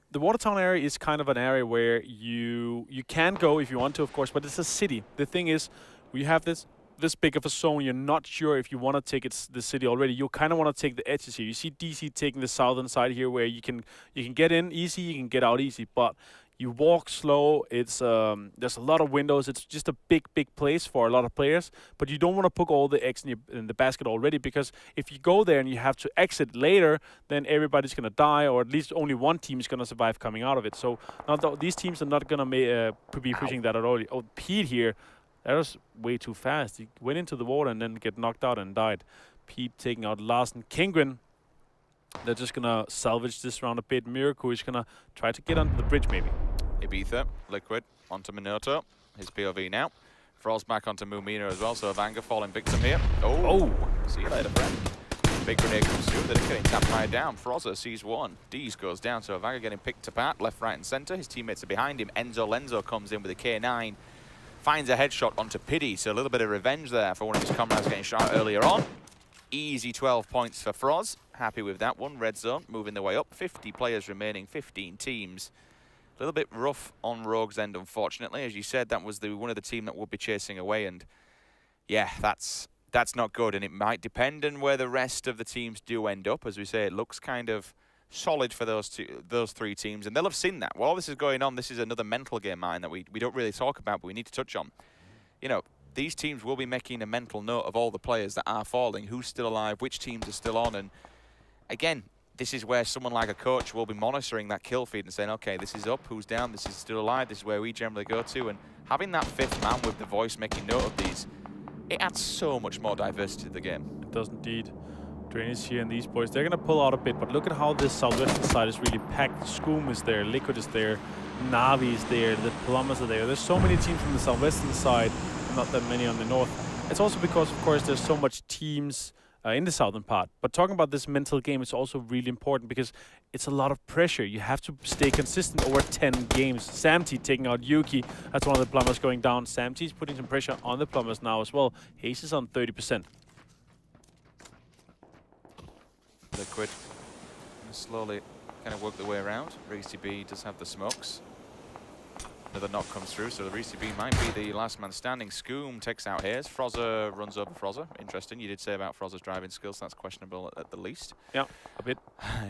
The Watertown area is kind of an area where you can go if you want to, of course, but it's a city. The thing is, we have this big of a zone. You're not sure if you want to take the city already. You kind of want to take the edges here. You see DC taking the southern side here, where you can get in easy, you can get out easy, but you walk slow. It's there's a lot of windows. It's just a big place for a lot of players. But you don't want to put all the eggs in the basket already, because if you go there and you have to exit later, then everybody's gonna die, or at least only one team is gonna survive coming out of it. So now these teams are not gonna be pushing that at all. Oh, Pete here, that was way too fast. He went into the water and then get knocked out and died. Pete taking out Larsen. Kingwin, they're just gonna salvage this round a bit. Miracle is gonna try to get onto the bridge maybe. Ibiza, Liquid, onto Minoto. His POV now. Frost back onto Mumina as well, so Vanga falling victim here. Oh! See you later, friend. Big grenade comes through, they're getting tapped high down. Frozza sees one. Dees goes down, so Vanga getting picked apart, left, right, and center. His teammates are behind him. Enzo Lenzo comes in with a K9. Finds a headshot onto Piddy, so a little bit of revenge there for one of his comrades getting shot earlier on. Easy 12 points for Froz. Happy with that one. Red zone moving their way up. 50 players remaining, 15 teams. A little bit rough on Rogue's end, unfortunately. As you said, that was one of the team that would be chasing away, and yeah, that's not good. And it might depend on where the rest of the teams do end up. As we say, it looks kind of solid for those three teams, and they'll have seen that. While this is going on, this is another mental game, mine, that we don't really talk about, but we need to touch on. You know, these teams will be making a mental note of all the players that are falling, who's still alive, which teams are still on, and again, this is where someone like a coach will be monitoring that kill feed and saying, okay, this is up, who's down, this is still alive, this is where we generally go to, and having that fifth man with the voice making note of these, it adds so much more diversity to the game. It does indeed. Drain is here, and these boys, they're going to pull out a bit, but look at how this southwestern side is really packed. Skoom is there, Liquid is there, Navi is there, the Plumbers are there. There's so many teams from the southwestern side, not that many on the north. It's also because, of course, there's so much teams in the southern part. But talking about this mental game is also really important, because it's a lot of pressure. You have to stay consistent over 10 games. Samty taking out Yuki. That's one of the Plumbers going down. Samty's putting some pressure on the Plumbers now as well. Hayes is on 30%. Liquid slowly kind of work their way around. Reese B does have the smokes. Another knock comes through, so Reese B might be the last man standing. Skoom takes out Hayes. Frozza runs over Frozza. Interesting. You did say about Frozza's driving skills, so that's questionable at the least. Yeah, a bit.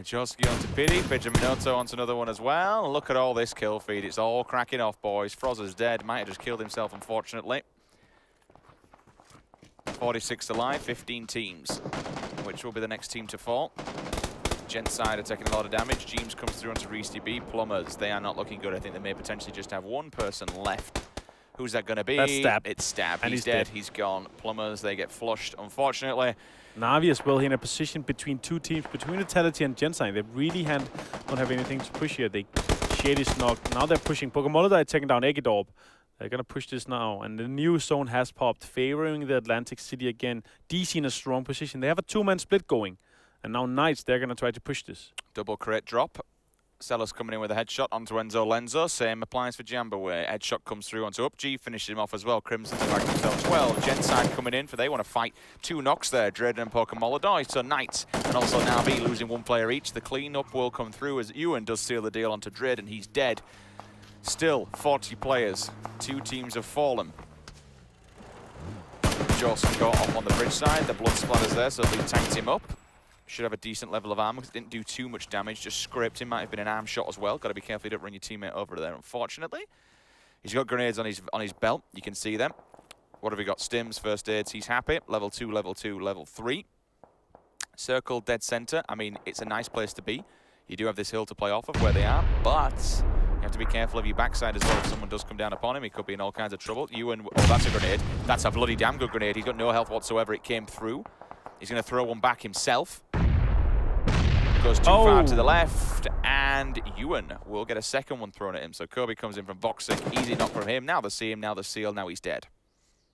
Joski onto Piddy. Pidgeminato onto another one as well. Look at all this kill feed. It's all cracking off, boys. Frozza's dead. Might have just killed himself, unfortunately. 46 alive, 15 teams. Which will be the next team to fall? Gent side are taking a lot of damage. Jeems comes through onto Reese B. Plumbers, they are not looking good. I think they may potentially just have one person left. Who's that going to be? That's Stab. It's Stab. And he's dead. He's gone. Plumbers, they get flushed, unfortunately. Na'Vi as well, here in a position between two teams, between Vitality and Genside. They really don't have anything to push here. They Shady's knocked. Now they're pushing. Pokemon is taking down Eggedorp. They're going to push this now. And the new zone has popped, favoring the Atlantic City again. DC in a strong position. They have a two-man split going. And now Knights, they're going to try to push this. Double crate drop. Sellers coming in with a headshot onto Enzo Lenzo. Same applies for Jambaway. Headshot comes through onto Upg. Finishes him off as well. Crimson back himself 12. Genside coming in for they want to fight. 2 knocks there. Dread and Pokemolodoi. So Knights and also Na'Vi losing 1 player each. The cleanup will come through as Ewan does seal the deal onto Dread and he's dead. Still 40 players. 2 teams have fallen. Jawson got up on the bridge side. The blood splatters there, so they tanked him up. Should have a decent level of armor because it didn't do too much damage, just scraped him. Might have been an arm shot as well. Got to be careful you don't run your teammate over there, unfortunately. He's got grenades on his belt. You can see them. What have we got? Stims, first aids. He's happy. Level 2, level 2, level 3. Circle, dead center. I mean, it's a nice place to be. You do have this hill to play off of where they are, but you have to be careful of your backside as well. If someone does come down upon him, he could be in all kinds of trouble. Ewan, oh, that's a grenade. That's a bloody damn good grenade. He's got no health whatsoever. It came through. He's going to throw one back himself. Goes too far to the left, and Ewan will get a second one thrown at him. So Kobe comes in from boxing. Easy knock from him. Now they see him, now the seal, now he's dead.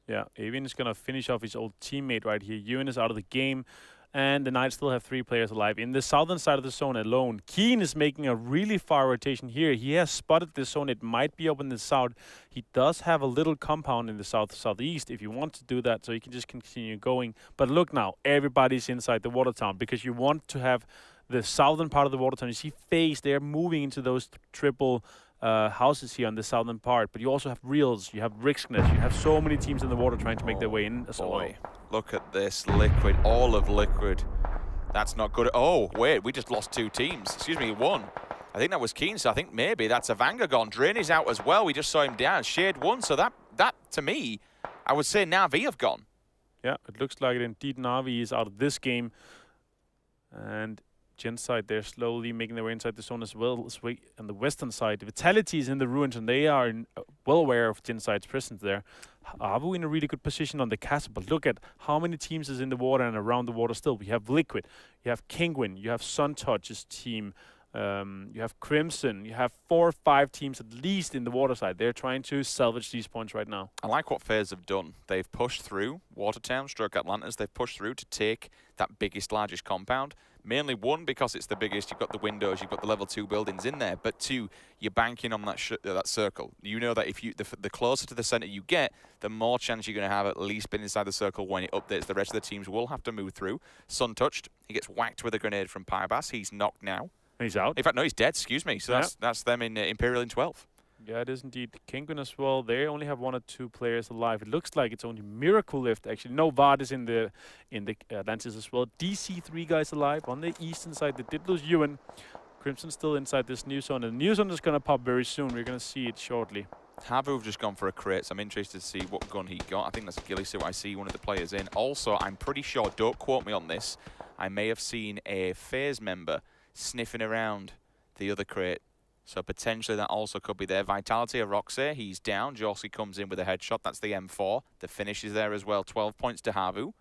Yeah, Avian is going to finish off his old teammate right here. Ewan is out of the game, and the Knights still have 3 players alive. In the southern side of the zone alone, Keen is making a really far rotation here. He has spotted this zone. It might be up in the south. He does have a little compound in the southeast if you want to do that, so you can just continue going. But look now, everybody's inside the water town because you want to have the southern part of the water town. You see FaZe, they're moving into those triple houses here on the southern part. But you also have Reels, you have Riskness, you have so many teams in the water trying to make their way in as well. Look at this, Liquid, all of Liquid. That's not good. Oh, wait, we just lost 2 teams. Excuse me, 1. I think that was Keen, so I think maybe that's a Vanga gone. Drain is out as well. We just saw him down. Shade 1, so that to me, I would say Na'Vi have gone. Yeah, it looks like it indeed. Na'Vi is out of this game. And Genside, they're slowly making their way inside the zone as well as on the western side. Vitality is in the ruins, and they are well aware of Genside's presence there. Abu in a really good position on the castle, but look at how many teams is in the water and around the water still. We have Liquid, you have Kingwin, you have Suntouch's team, you have Crimson, you have 4 or 5 teams at least in the water side. They're trying to salvage these points right now. I like what FaZe have done. They've pushed through Watertown, stroke Atlantis. They've pushed through to take that biggest, largest compound. Mainly 1, because it's the biggest. You've got the windows, you've got the level 2 buildings in there. But 2, you're banking on that circle. You know that if you the closer to the center you get, the more chance you're going to have at least being inside the circle when it updates. The rest of the teams will have to move through. Suntouched, he gets whacked with a grenade from Pybas. He's knocked now. He's out. In fact, no, he's dead. Excuse me. So that's them in Imperial in 12. Yeah, it is indeed. Kingwin as well. They only have 1 or 2 players alive. It looks like it's only Miracle left, actually. No, Vard is in the Atlantis as well. DC 3 guys alive on the eastern side. They did lose Ewan. Crimson still inside this new zone. And the new zone is going to pop very soon. We're going to see it shortly. Havu have just gone for a crate, so I'm interested to see what gun he got. I think that's a ghillie suit. I see one of the players in. Also, I'm pretty sure, don't quote me on this, I may have seen a FaZe member sniffing around the other crate. So potentially that also could be there. Vitality of Roxy, he's down. Jorsky comes in with a headshot. That's the M4. The finish is there as well. 12 points to Havu.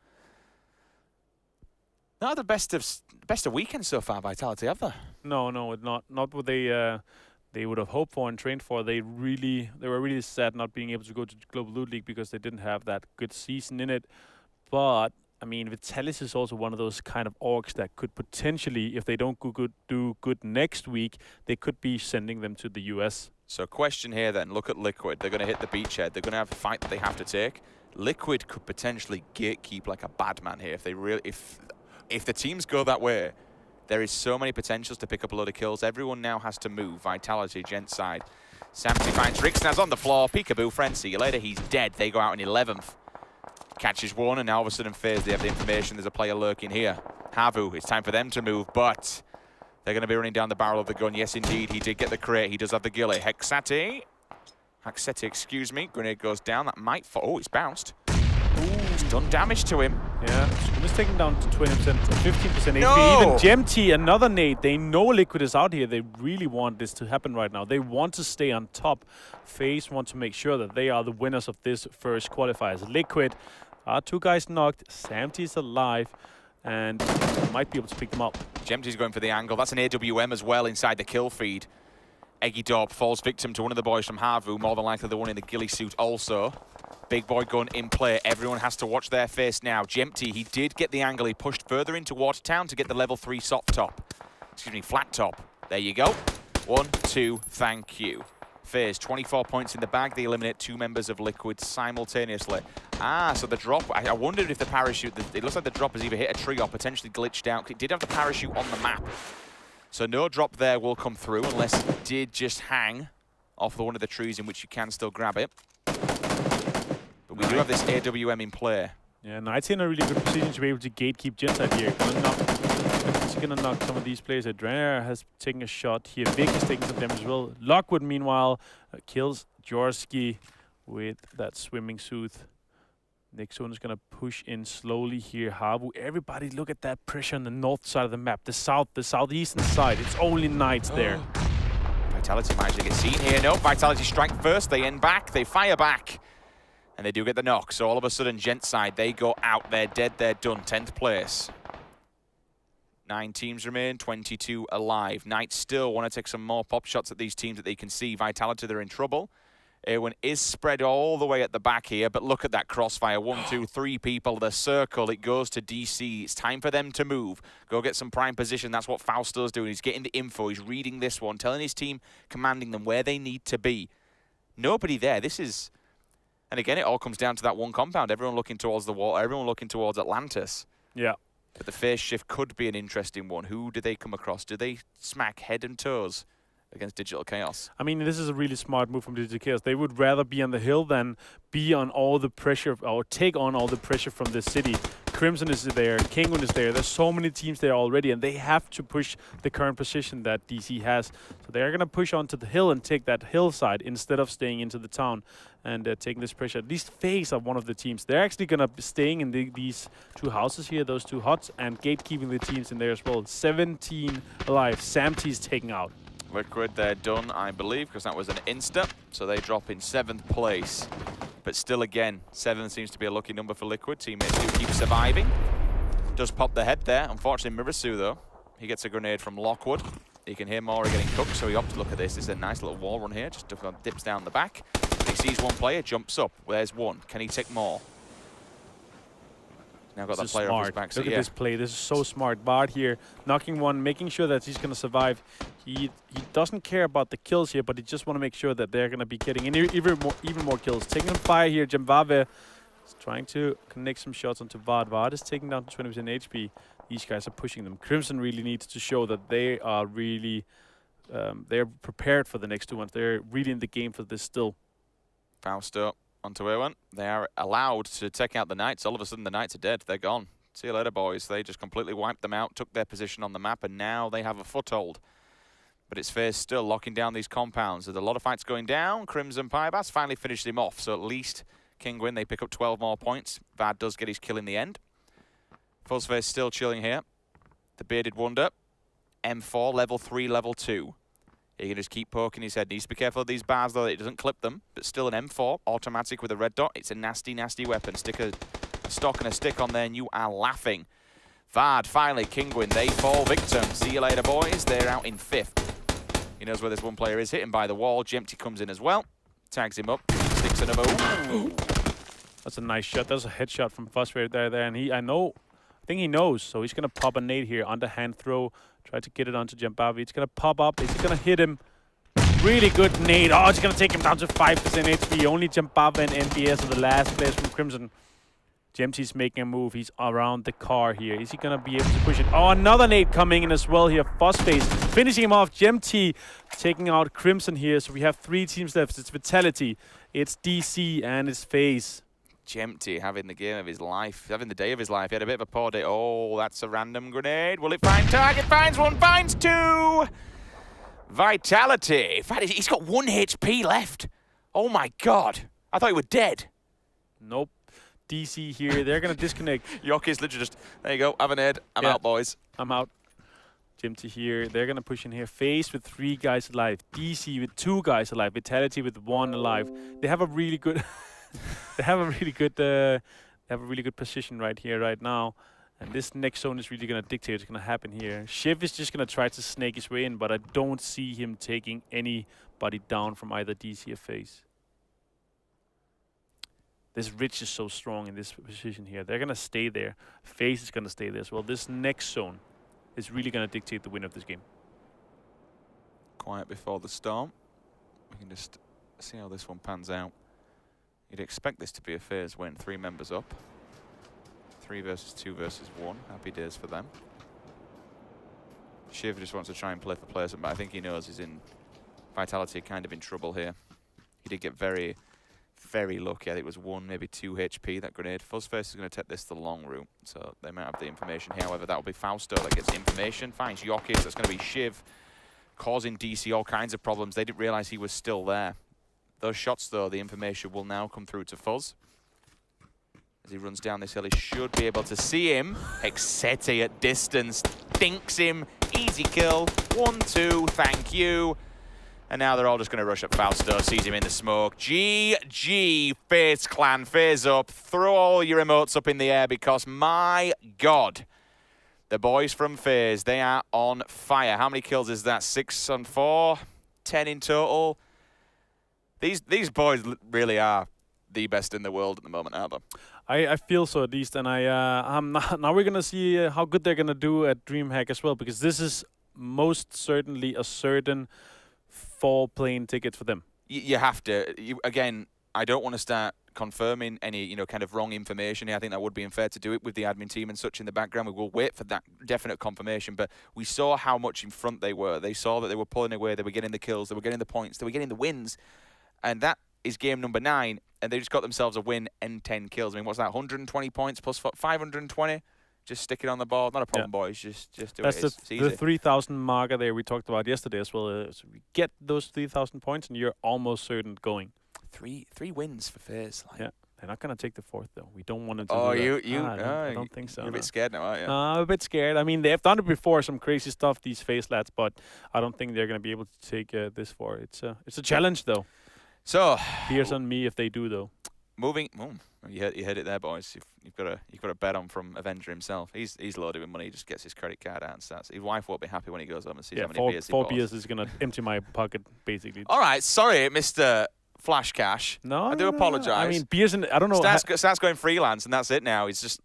Not the best of weekends so far, Vitality, have they? No, not what they would have hoped for and trained for. They were really sad not being able to go to the Global Loot League because they didn't have that good season in it. But I mean, Vitalis is also one of those kind of orgs that could potentially, if they don't do good next week, they could be sending them to the US. So question here then, look at Liquid. They're going to hit the beachhead. They're going to have a fight that they have to take. Liquid could potentially gatekeep like a bad man here. If the teams go that way, there is so many potentials to pick up a load of kills. Everyone now has to move. Vitality, Gent side. Samsey finds Rixnaz on the floor. Peekaboo, friend, see you later. He's dead. They go out in 11th. Catches 1, and now all of a sudden FaZe, they have the information there's a player lurking here. Havu, it's time for them to move, but they're going to be running down the barrel of the gun. Yes, indeed, he did get the crate. He does have the ghillie. Haxeti, excuse me. Grenade goes down. That might fall. Oh, it's bounced. Ooh, it's done damage to him. Yeah, Scrim is taking down to 20%, 15% No! HP. Even Gemty, another nade. They know Liquid is out here. They really want this to happen right now. They want to stay on top. FaZe want to make sure that they are the winners of this first qualifiers. Liquid, 2 guys knocked. Samty's alive, and might be able to pick them up. Gemty's going for the angle. That's an AWM as well inside the kill feed. Eggy Dorp falls victim to one of the boys from Harvu, more than likely the one in the ghillie suit also. Big boy gun in play. Everyone has to watch their face now. Gemty, he did get the angle. He pushed further into Watertown to get the level 3 soft top. Excuse me, flat top. There you go. 1, 2, thank you. FaZe, 24 points in the bag. They eliminate 2 members of Liquid simultaneously. So the drop, I wondered if the parachute, it looks like the drop has either hit a tree or potentially glitched out. It did have the parachute on the map. So no drop there will come through unless it did just hang off one of the trees in which you can still grab it. But we do have this AWM in play. Yeah, Knight's in a really good position to be able to gatekeep Genocide here. He's gonna knock some of these players. Adrenaline has taken a shot here. Vic is taking some damage as well. Lockwood, meanwhile, kills Jorski with that swimming suit. Next one is gonna push in slowly here. Havu, everybody look at that pressure on the north side of the map. The southeastern side. It's only Knights there. Vitality might actually get seen here. No, Vitality strike first. They end back. They fire back. And they do get the knock. So all of a sudden, Gent side, they go out. They're dead. They're done. 10th place. 9 teams remain. 22 alive. Knights still want to take some more pop shots at these teams that they can see. Vitality, they're in trouble. Erwin is spread all the way at the back here, but look at that crossfire. 1, 2, 3 people. The circle, it goes to DC. It's time for them to move. Go get some prime position. That's what Fausto's doing. He's getting the info. He's reading this one, telling his team, commanding them where they need to be. Nobody there. This is... And again, it all comes down to that one compound. Everyone looking towards the wall. Everyone looking towards Atlantis. Yeah. But the phase shift could be an interesting one. Who do they come across? Do they smack head and toes against Digital Chaos? I mean, this is a really smart move from Digital Chaos. They would rather be on the hill than be on all the pressure, or take on all the pressure from the city. Crimson is there, Kingun is there. There's so many teams there already, and they have to push the current position that DC has. So they're going to push onto the hill and take that hillside instead of staying into the town and taking this pressure. At least FaZe are one of the teams. They're actually going to be staying in these 2 houses here, those 2 huts, and gatekeeping the teams in there as well. 17 alive. Samty's taken out. Liquid, they're done, I believe, because that was an insta. So they drop in 7th place. But still, again, 7 seems to be a lucky number for Liquid. Teammates do keep surviving. Does pop the head there. Unfortunately, Mirasu, though, he gets a grenade from Lockwood. You can hear Mora getting cooked, so he opts to look at this. This is a nice little wall run here. Just dips down the back. He sees one player, jumps up. There's one. Can he take more? Now got that player off his back. Look at this play. This is so smart. Bard here, knocking one, making sure that he's going to survive. He doesn't care about the kills here, but he just want to make sure that they're going to be getting even more kills. Taking fire here. Jemvave is trying to connect some shots onto Vard. Vard is taking down to 20% HP. These guys are pushing them. Crimson really needs to show that they are really they're prepared for the next 2 months. They're really in the game for this still. Fausto onto Erwin. They are allowed to take out the Knights. All of a sudden, the Knights are dead. They're gone. See you later, boys. They just completely wiped them out, took their position on the map, and now they have a foothold. But it's FaZe still locking down these compounds. There's a lot of fights going down. Crimson Pybass finally finished him off, so at least Kinguin, they pick up 12 more points. Vad does get his kill in the end. FaZe still chilling here. The Bearded Wonder. M4, level 3, level 2. He can just keep poking his head. Needs to be careful of these bars, though, that it doesn't clip them. But still an M4, automatic with a red dot. It's a nasty, nasty weapon. Stick a stock and a stick on there, and you are laughing. Vard, finally, Kinguin, they fall victim. See you later, boys. They're out in 5th. He knows where this one player is. Hit him by the wall. Jempty comes in as well. Tags him up. Sticks another. Ooh. That's a nice shot. That's a headshot from Fuss right there. And I think he knows. So he's going to pop a nade here. Underhand throw. Try to get it onto Jembavi. It's going to pop up. It's going to hit him. Really good nade. Oh, it's going to take him down to 5% HP. Only Jembavi and NBS are the last players from Crimson. Jempty's making a move. He's around the car here. Is he going to be able to push it? Oh, another nade coming in as well here. Fussface finishing him off. Jempty taking out Crimson here. So we have 3 teams left. It's Vitality, it's DC, and it's FaZe. Jempty having the game of his life, having the day of his life. He had a bit of a poor day. Oh, that's a random grenade. Will it find target? Finds one, finds 2. Vitality. In fact, he's got 1 HP left. Oh my God. I thought he was dead. Nope. DC here. They're going to disconnect. Yoki's literally just, there you go, have an head. I'm out, boys. I'm out. Jimty here. They're going to push in here. FaZe with 3 guys alive. DC with 2 guys alive. Vitality with 1 alive. They have a really good... they have a really good position right here, right now. And this next zone is really going to dictate what's going to happen here. Shiv is just going to try to snake his way in, but I don't see him taking anybody down from either DC or FaZe. This Rich is so strong in this position here. They're going to stay there. FaZe is going to stay there as well. This next zone is really going to dictate the win of this game. Quiet before the storm. We can just see how this one pans out. You'd expect this to be a FaZe win. 3 members up. 3 versus 2 versus 1. Happy days for them. Shiv just wants to try and play for placement, but I think he knows he's in Vitality kind of in trouble here. He did get very, very lucky. I think it was 1, maybe 2 HP, that grenade. Fuzzface is going to take this the long route, so they might have the information here. However, that will be Fausto that gets the information. Finds Yoki, so it's going to be Shiv causing DC all kinds of problems. They didn't realize he was still there. Those shots, though, the information will now come through to Fuzz. As he runs down this hill, he should be able to see him. Hexeti at distance, thinks him. Easy kill. 1, 2, thank you. And now they're all just going to rush up Fausto, sees him in the smoke. GG, FaZe Clan, FaZe up. Throw all your emotes up in the air because, my God, the boys from FaZe, they are on fire. How many kills is that? 6 on 4? 10 in total? These boys really are the best in the world at the moment, aren't they? I feel so at least, and now we're gonna see how good they're gonna do at DreamHack as well, because this is most certainly a certain 4 plane tickets for them. You have to. Again, I don't want to start confirming any kind of wrong information here. I think that would be unfair to do it with the admin team and such in the background. We will wait for that definite confirmation, but we saw how much in front they were. They saw that they were pulling away, they were getting the kills, they were getting the points, they were getting the wins. And that is game number 9, and they just got themselves a win and 10 kills. I mean, what's that, 120 points plus 520? Just stick it on the board. Not a problem, boys. Just do it. That's the 3,000 marker there we talked about yesterday as well. So we get those 3,000 points, and you're almost certain going. 3 wins for FaZe. Yeah, they're not going to take the 4th, though. We don't want them to do that. I don't think so. You're a bit scared now, aren't you? I'm a bit scared. I mean, they've done it before, some crazy stuff, these FaZe lads, but I don't think they're going to be able to take this 4. It's a challenge, though. So here's on me if they do, though. Moving, you heard it there, boys. You've got a bet on from Avenger himself. He's loaded with money. He just gets his credit card out and starts. His wife won't be happy when he goes home and sees how many beers he bought. 4 beers is gonna empty my pocket, basically. All right, sorry, Mr. Flash Cash. No, I do apologise. I mean, beers and I don't know. Starts going freelance, and that's it now. He's just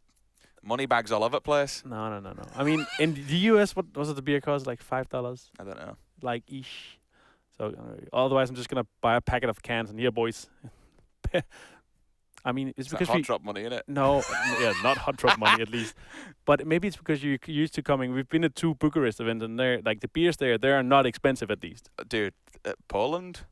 money bags all over the place. No. I mean, in the US, what was it? The beer cost like $5. I don't know. Like ish. So otherwise, I'm just gonna buy a packet of cans and here, boys. I mean, it's because hot drop money, innit? No, not hot drop money at least. But maybe it's because you're used to coming. We've been at 2 Bucharest events, and they're like the beers there. They are not expensive, at least. Dude, Poland,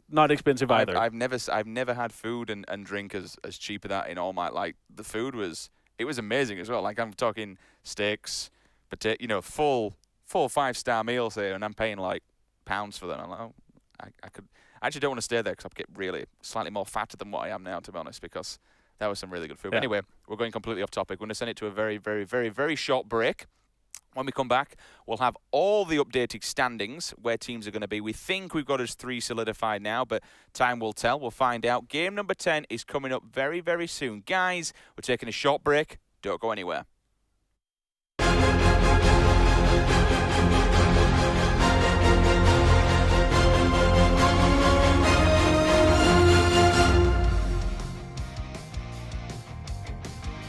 not expensive either. I've never had food and drink as cheap as that in all my the food was amazing as well. Like I'm talking steaks, potato, full 5-star meals here, and I'm paying like pounds for them. I'm like, oh, I actually don't want to stay there because I'll get really slightly more fatter than what I am now, to be honest, because that was some really good food. But anyway, we're going completely off topic. We're going to send it to a very, very, very, very short break. When we come back, we'll have all the updated standings, where teams are going to be. We think we've got us 3 solidified now, but time will tell. We'll find out. Game number 10 is coming up very, very soon. Guys, we're taking a short break. Don't go anywhere.